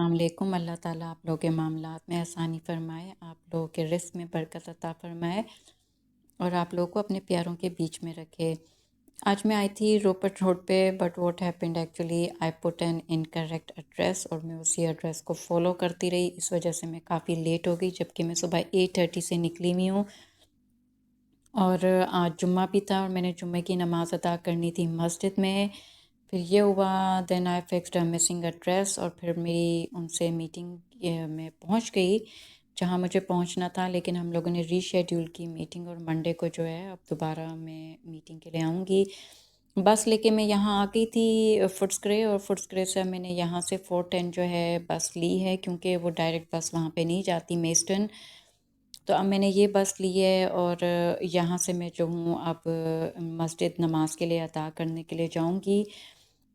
अस्सलाम वालेकुम। अल्लाह ताला आप लोगों के मामलात में आसानी फ़रमाए, आप लोगों के रिज़्क़ में बरकत अता फ़रमाए और आप लोगों को अपने प्यारों के बीच में रखे। आज मैं आई थी रोपट रोड पे, but what happened actually I put an incorrect address और मैं उसी एड्रेस को फॉलो करती रही। इस वजह से मैं काफ़ी लेट हो गई, जबकि मैं सुबह 8:30 से निकली हुई हूँ। और आज जुम्मा भी था और मैंने जुम्मे की नमाज़ अदा करनी थी मस्जिद में। फिर ये हुआ, then I fixed a missing address और फिर मेरी उनसे मीटिंग में पहुंच गई जहां मुझे पहुंचना था, लेकिन हम लोगों ने रीशेड्यूल की मीटिंग और मंडे को जो है अब दोबारा मैं मीटिंग के लिए आऊँगी। बस लेके मैं यहाँ आ गई थी फुट्सक्रे, और फुट्सक्रे से मैंने यहाँ से 410 जो है बस ली है, क्योंकि वो डायरेक्ट बस वहाँ पे नहीं जाती मेस्टन। तो अब मैंने ये बस ली है और यहाँ से मैं जो हूँ अब मस्जिद नमाज के लिए अदा करने के लिए जाऊँगी,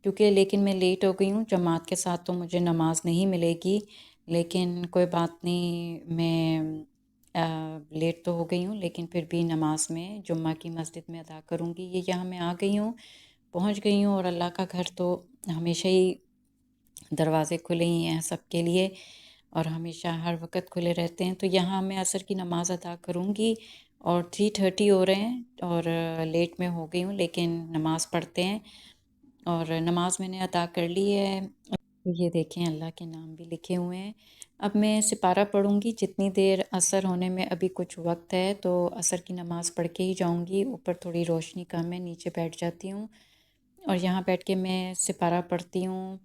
क्योंकि लेकिन मैं लेट हो गई हूँ। जमात के साथ तो मुझे नमाज नहीं मिलेगी, लेकिन कोई बात नहीं, मैं लेट तो हो गई हूँ, लेकिन फिर भी नमाज में जुम्मा की मस्जिद में अदा करूँगी। ये यहाँ मैं आ गई हूँ, पहुँच गई हूँ, और अल्लाह का घर तो हमेशा ही दरवाज़े खुले ही हैं सबके लिए और हमेशा हर वक्त खुले रहते हैं। तो यहाँ मैं असर की नमाज़ अदा करूँगी और 3:30 हो रहे हैं और लेट में हो गई हूँ, लेकिन नमाज़ पढ़ते हैं और नमाज मैंने अदा कर ली है। ये देखें, अल्लाह के नाम भी लिखे हुए हैं। अब मैं सिपारा पढ़ूँगी, जितनी देर असर होने में अभी कुछ वक्त है तो असर की नमाज़ पढ़ के ही जाऊँगी। ऊपर थोड़ी रोशनी कम है, नीचे बैठ जाती हूँ और यहाँ बैठ के मैं सिपारा पढ़ती हूँ।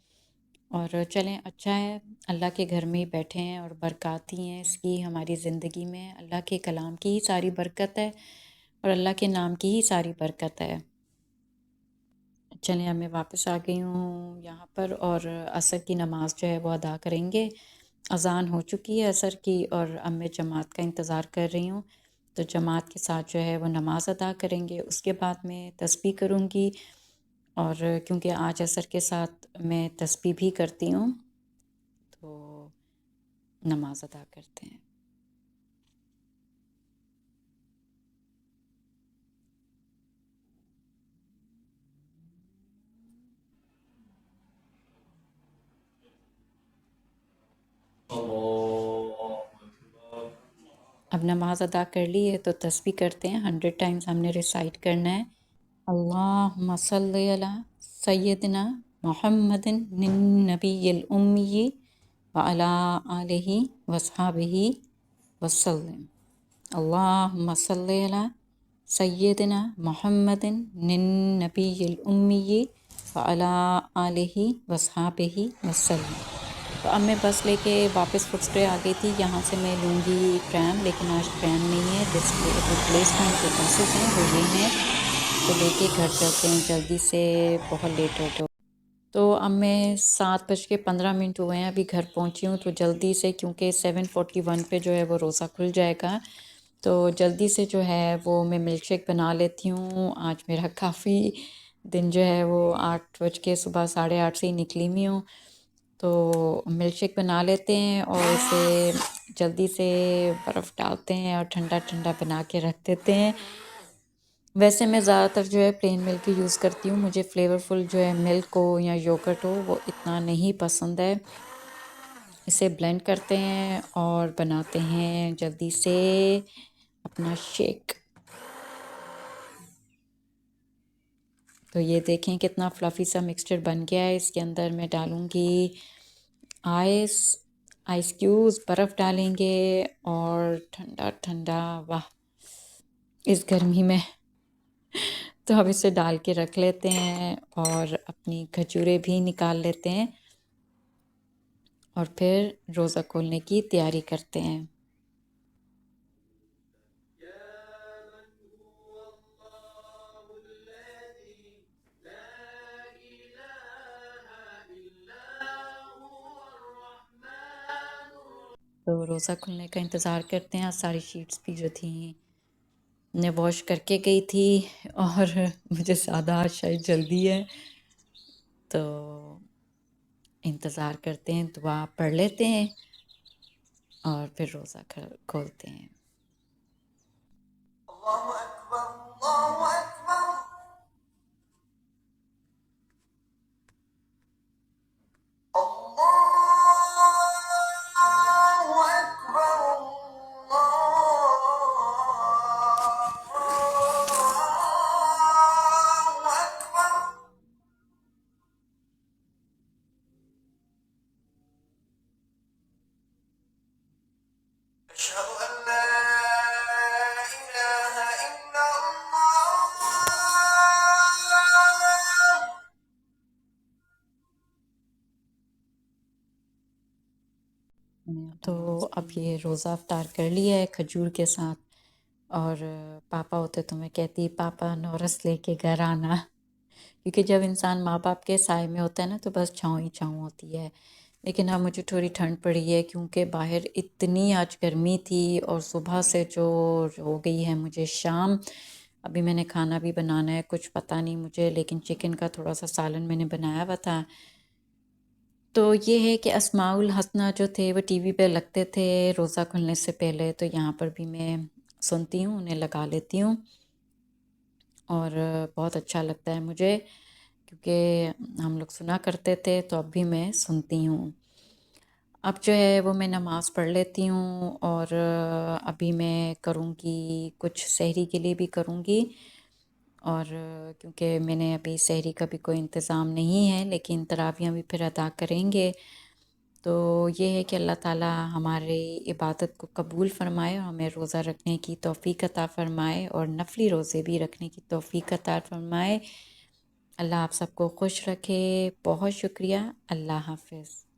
और चलें, अच्छा है, अल्लाह के घर में ही बैठे हैं और बरक़ात ही हैं इसकी हमारी ज़िंदगी में। अल्लाह के कलाम की ही सारी बरकत है और अल्लाह के नाम की ही सारी बरकत है। चलें, अब मैं वापस आ गई हूँ यहाँ पर और असर की नमाज़ जो है वो अदा करेंगे। अज़ान हो चुकी है असर की और अब मैं जमात का इंतज़ार कर रही हूँ, तो जमात के साथ जो है वो नमाज़ अदा करेंगे। उसके बाद मैं तस्बीह करूँगी, और क्योंकि आज असर के साथ मैं तस्बीह भी करती हूँ, तो नमाज़ अदा करते हैं। अब नमाज़ अदा कर ली है तो तस्बीह करते हैं। 100 टाइम्स हमने रिसाइट करना है। अल्लाहुम्मा सल्ली अला सय्यदिना मुहम्मदिन नबिय्यिल उम्मी व अला आलिहि व अस्हाबिहि वसल्लम। अल्लाहुम्मा सल्ली अला सय्यदिना मुहम्मदिन नबिय्यिल उम्मी व अला आलिहि व अस्हाबिहि वसल्लम। तो अब मैं बस लेके वापस फुट्सक्रे आ गई थी। यहाँ से मैं लूँगी ट्रैम, लेकिन आज ट्रैम नहीं है। रिप्लेसमेंट जो बसेस हैं वो ये हैं, तो लेके घर चलते हैं जल्दी से, बहुत लेट हो गए। तो अब मैं 7:15 हुए हैं, अभी घर पहुँची हूँ, तो जल्दी से, क्योंकि 7:41 पे जो है वो रोज़ा खुल जाएगा, तो जल्दी से जो है वो मैं मिल्क शेक बना लेती हूँ। आज मेरा काफ़ी दिन जो है वो 8 बज के सुबह 8:30 से ही निकली हुई हूँ, तो मिल्क शेक बना लेते हैं और इसे जल्दी से बर्फ़ डालते हैं और ठंडा ठंडा बना के रख देते हैं। वैसे मैं ज़्यादातर जो है प्लेन मिल्क ही यूज़ करती हूँ। मुझे फ्लेवरफुल जो है मिल्क हो या योगर्ट हो वो इतना नहीं पसंद है। इसे ब्लेंड करते हैं और बनाते हैं जल्दी से अपना शेक। तो ये देखें कितना फ्लफ़ी सा मिक्सचर बन गया है। इसके अंदर मैं डालूँगी आइस क्यूब्स, बर्फ़ डालेंगे और ठंडा ठंडा, वाह, इस गर्मी में तो अब इसे डाल के रख लेते हैं और अपनी खजूरें भी निकाल लेते हैं और फिर रोज़ा खोलने की तैयारी करते हैं। तो रोज़ा खुलने का इंतज़ार करते हैं। सारी शीट्स भी जो थी मैं वॉश करके गई थी और मुझे ज़्यादा आज शायद जल्दी है, तो इंतज़ार करते हैं, दुआ पढ़ लेते हैं और फिर रोज़ा खोलते हैं। अल्लाहु अकबर, अल्लाहु अकबर। تو اب یہ روزہ افطار کر لیا ہے کھجور کے ساتھ، اور پاپا ہوتے تو میں کہتی پاپا نورس لے کے گھر آنا، کیونکہ جب انسان ماں باپ کے سائے میں ہوتا ہے نا تو بس چھاؤں ہی چھاؤں ہوتی ہے۔ لیکن اب مجھے تھوڑی ٹھنڈ پڑی ہے کیونکہ باہر اتنی آج گرمی تھی، اور صبح سے جو ہو گئی ہے مجھے شام۔ ابھی میں نے کھانا بھی بنانا ہے، کچھ پتہ نہیں مجھے، لیکن چکن کا تھوڑا سا سالن میں نے بنایا ہوا تھا۔ تو یہ ہے کہ اسماع الحسنہ جو تھے وہ ٹی وی پہ لگتے تھے روزہ کھلنے سے پہلے، تو یہاں پر بھی میں سنتی ہوں، انہیں لگا لیتی ہوں، اور بہت اچھا لگتا ہے مجھے، کیونکہ ہم لوگ سنا کرتے تھے تو اب بھی میں سنتی ہوں۔ اب جو ہے وہ میں نماز پڑھ لیتی ہوں، اور ابھی میں کروں گی کچھ سحری کے لیے بھی کروں گی، اور کیونکہ میں نے ابھی سحری کا بھی کوئی انتظام نہیں ہے، لیکن تراویحاں بھی پھر ادا کریں گے۔ تو یہ ہے کہ اللہ تعالیٰ ہماری عبادت کو قبول فرمائے، اور ہمیں روزہ رکھنے کی توفیق عطا فرمائے، اور نفلی روزے بھی رکھنے کی توفیق عطا فرمائے۔ اللہ آپ سب کو خوش رکھے۔ بہت شکریہ۔ اللہ حافظ۔